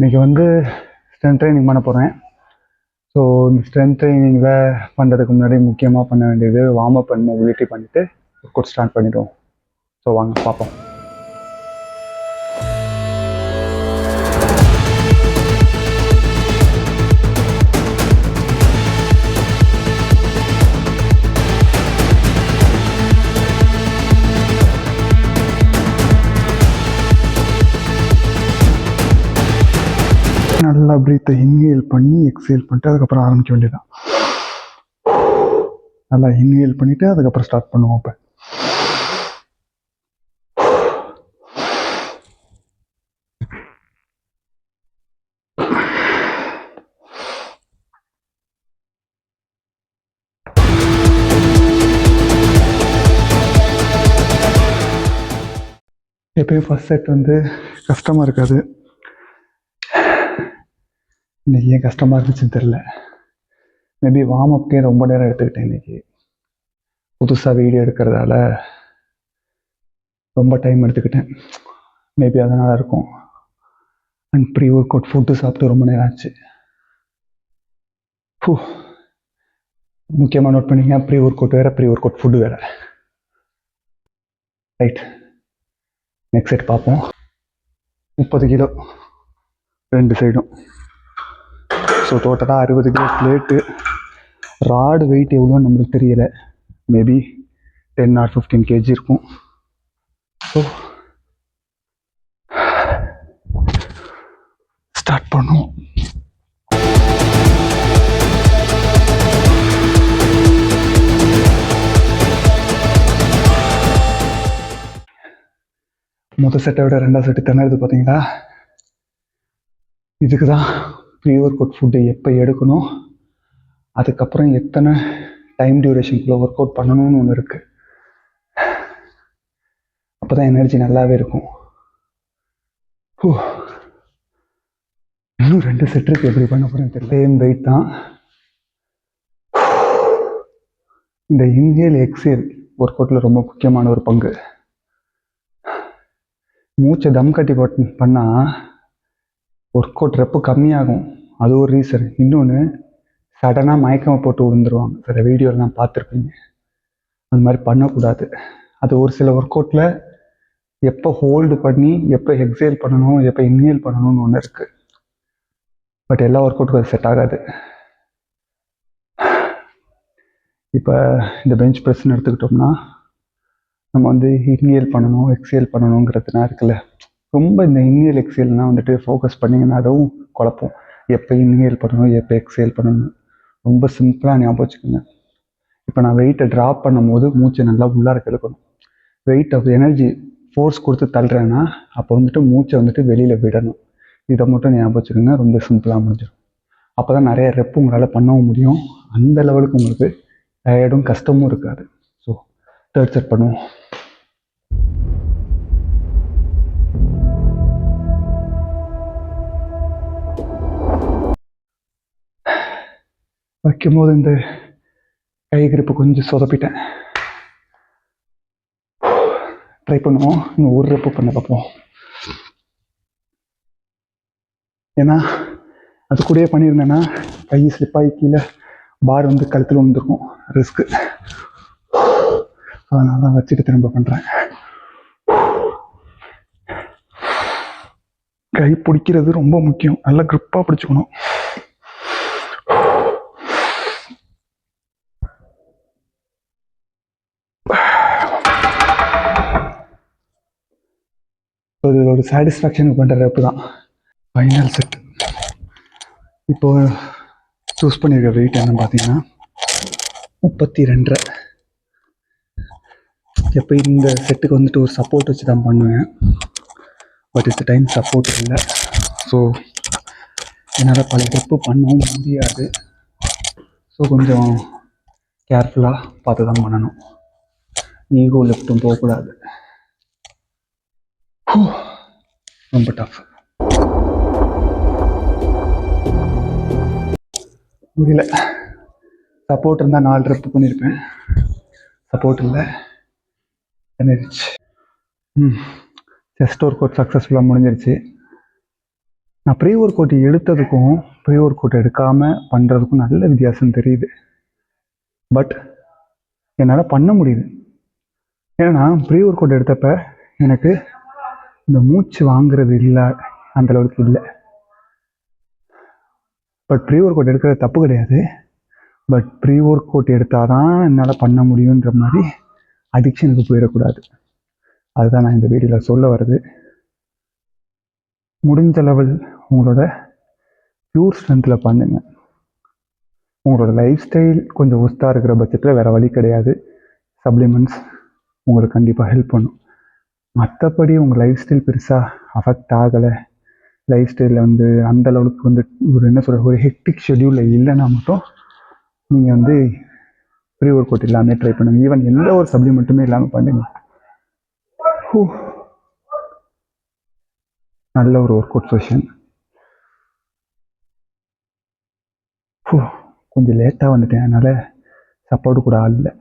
இன்றைக்கி வந்து strength training பண்ண போகிறேன். ஸோ இந்த ஸ்ட்ரென்த் ட்ரைனிங்கில் பண்ணுறதுக்கு முன்னாடி முக்கியமாக பண்ண வேண்டியது வார்ம் அப் பண்ணி மொபிலிட்டி பண்ணிவிட்டு ஒர்க் அவுட் ஸ்டார்ட் பண்ணிவிடுவோம். ஸோ வாங்க பார்ப்போம். நல்லா ப்ரீத்தை இன்ஹேல் பண்ணி எக்ஸேல் பண்ணிட்டு அதுக்கப்புறம் ஆரம்பிக்க வேண்டியதான். நல்லா இன்ஹேல் பண்ணிவிட்டு அதுக்கப்புறம் ஸ்டார்ட் பண்ணுவோம். இப்போ எப்பயும் ஃபஸ்ட் செட் வந்து கஷ்டமாக இருக்காது. இன்றைக்கி ஏன் கஷ்டமாக இருந்துச்சுன்னு தெரில. மேபி வார்ம் அப்கே ரொம்ப நேரம் எடுத்துக்கிட்டேன். இன்றைக்கி புதுசாக வீடியோ எடுக்கிறதால ரொம்ப டைம் எடுத்துக்கிட்டேன். மேபி அதனால் இருக்கும். And pre workout food சாப்பிட்டு ரொம்ப நேரம் ஆச்சு. முக்கியமாக நோட் பண்ணிங்க, ப்ரீ ஒர்க் அவுட் வேறு, ப்ரீ ஒர்க் அவுட் ஃபுட்டு வேறு. ரைட், நெக்ஸ்ட் செட் பார்ப்போம். 30 கிலோ 2 சைடும். ஸோ டோட்டலாக 60 கிலோ பிளேட்டு. ராடு வெயிட் எவ்வளோன்னு நம்மளுக்கு தெரியலை. மேபி 10 or 15 kg இருக்கும். ஸோ ஸ்டார்ட் பண்ணுவோம். முதல் செட்டை விட 2வது செட்டு திணறது பார்த்தீங்களா? இதுக்கு தான் ப்ரீ ஒர்க் அவுட் ஃபுட்டு எப்போ எடுக்கணும், அதுக்கப்புறம் எத்தனை டைம் டியூரேஷனுக்குள்ளே ஒர்க் அவுட் பண்ணணும்னு ஒன்று இருக்குது. அப்போ தான் எனர்ஜி நல்லாவே இருக்கும். இன்னும் 2 செட்டுக்கு எப்படி பண்ண போகிறேன்னு தெரியல. சேம் வெயிட் தான். இந்த இன்ஹேல் எக்ஸேல் ஒர்க் அவுட்டில் ரொம்ப முக்கியமான ஒரு பங்கு. மூச்சை தம் கட்டி பண்ணால் ஒர்க் அவுட் ரெப்பு கம்மியாகும். அது ஒரு ரீசன். இன்னொன்று, சடனாக மயக்கமாக போட்டு விழுந்துருவாங்க. சில வீடியோலாம் பார்த்துருப்பீங்க. அந்த மாதிரி பண்ணக்கூடாது. அது ஒரு சில ஒர்க் அவுட்டில் எப்போ ஹோல்டு பண்ணி எப்போ எக்ஸேல் பண்ணணும், எப்போ இன்ஹேல் பண்ணணும்னு ஒன்று இருக்குது. பட் எல்லா ஒர்க் அவுட்டுக்கும் அது செட் ஆகாது. இப்போ இந்த பெஞ்ச் ப்ரெஸ்ன்னு எடுத்துக்கிட்டோம்னா நம்ம வந்து இன்ஹேல் பண்ணணும் எக்ஸேல் பண்ணணுங்கிறதுனா இருக்குல்ல. ரொம்ப இந்த இன்ஹேல் எக்ஸேல்னால் வந்துட்டு ஃபோக்கஸ் பண்ணிங்கன்னா அதுவும் குழப்பம். எப்போ இன்ஹேல் பண்ணணும் எப்போ எக்ஸேல் பண்ணணும் ரொம்ப சிம்பிளாக ஞாபகம் வச்சுக்கோங்க. இப்போ நான் வெயிட்டை ட்ராப் பண்ணும் போது மூச்சை நல்லா உள்ளார இழுக்கணும். வெயிட் ஆஃப் எனர்ஜி ஃபோர்ஸ் கொடுத்து தள்ளுறேன்னா அப்போ வந்துட்டு மூச்சை வந்துட்டு வெளியில் விடணும். இதை மட்டும் ஞாபகம் வச்சுக்கோங்க. ரொம்ப சிம்பிளாக முடிஞ்சிடும். அப்போ தான் நிறைய ரெப்பு உங்களால் பண்ணவும் முடியும். அந்த லெவலுக்கு உங்களுக்கு டயர்டும் கஷ்டமும் இருக்காது. ஸோ 3rd செட் பண்ணுவோம். வைக்கும்போது இந்த கை கிரிப்பு கொஞ்சம் சொதப்பிட்டேன். ட்ரை பண்ணுவோம். இன்னும் ஒரு ரெப்பு பண்ண பார்ப்போம். ஏன்னா அது கூடயே பண்ணியிருந்தேன்னா கை ஸ்லிப்பாகி கீழே பார் வந்து கழுத்தில் வந்துருக்கும். ரிஸ்க்கு. அதனால தான் வச்சுட்டு திரும்ப பண்ணுறேன். கை பிடிக்கிறது ரொம்ப முக்கியம். நல்லா க்ரிப்பாக பிடிச்சிக்கணும். இது ஒரு சாட்டிஸ்ஃபேக்ஷனுக்கு பண்ணுற ரெப்பு தான். Final set. இப்போ சூஸ் பண்ணியிருக்க வெயிட் என்னன்னு பார்த்தீங்கன்னா 32.5. எப்போ இந்த செட்டுக்கு வந்துட்டு ஒரு சப்போர்ட் வச்சு தான் பண்ணுவேன். பட் இந்த டைம் சப்போர்ட் இல்லை. ஸோ என்னால் பல ரெப்பு பண்ணவும் முடியாது. ஸோ கொஞ்சம் கேர்ஃபுல்லாக பார்த்து தான் பண்ணணும். ஈகோ லெஃப்ட்டும் போகக்கூடாது. ரொம்ப டஃப். முடியல. சப்போர்ட் இருந்தால் 4 ரெப்பு பண்ணியிருப்பேன். சப்போர்ட் இல்லை. செஸ்ட் ஒர்க் அவுட் சக்ஸஸ்ஃபுல்லாக முடிஞ்சிருச்சு. நான் ப்ரீ ஒர்க் அவுட் எடுத்ததுக்கும் ப்ரீ ஒர்க் அவுட் எடுக்காமல் பண்ணுறதுக்கும் நல்ல வித்தியாசம் தெரியுது. பட் என்னால் பண்ண முடியுது. ஏன்னா ப்ரீ ஒர்க் அவுட் எடுத்தப்ப எனக்கு இந்த மூச்சு வாங்குறது இல்லை, அந்தளவுக்கு இல்லை. பட் ப்ரீ ஒர்க் அவுட் எடுக்கிறது தப்பு கிடையாது. பட் ப்ரீ ஒர்க் அவுட் எடுத்தால் தான் என்னால் பண்ண முடியுன்ற மாதிரி அடிக்ஷனுக்கு போயிடக்கூடாது. அதுதான் நான் இந்த வீடியோவில் சொல்ல வர்றது. முடிஞ்ச லெவல் உங்களோட பியூர் ஸ்ட்ரென்த்தில் பண்ணுங்க. உங்களோட லைஃப் ஸ்டைல் கொஞ்சம் ஒஸ்ட்டாக இருக்கிற பட்சத்தில் வேறு வழி கிடையாது, சப்ளிமெண்ட்ஸ் உங்களுக்கு கண்டிப்பாக ஹெல்ப் பண்ணும். மற்றபடி உங்கள் லைஃப் ஸ்டைல் பெருசாக அஃபெக்ட் ஆகலை, லைஃப் ஸ்டைலில் அந்த லெவலுக்கு ஒரு ஹெக்டிக் ஷெட்யூலில் இல்லைன்னா மட்டும் நீங்கள் ப்ரீ ஒர்க் அவுட் இல்லாமல் ட்ரை பண்ணுங்கள். ஈவன் எந்த ஒரு சப்ளிமெண்ட்டுமே இல்லாமல் பண்ணுங்க. நல்ல ஒரு ஒர்க் அவுட் செஷன். கொஞ்சம் லேட்டாக வந்துட்டேன், அதனால் சப்போர்ட்டு கூட ஆள் இல்லை.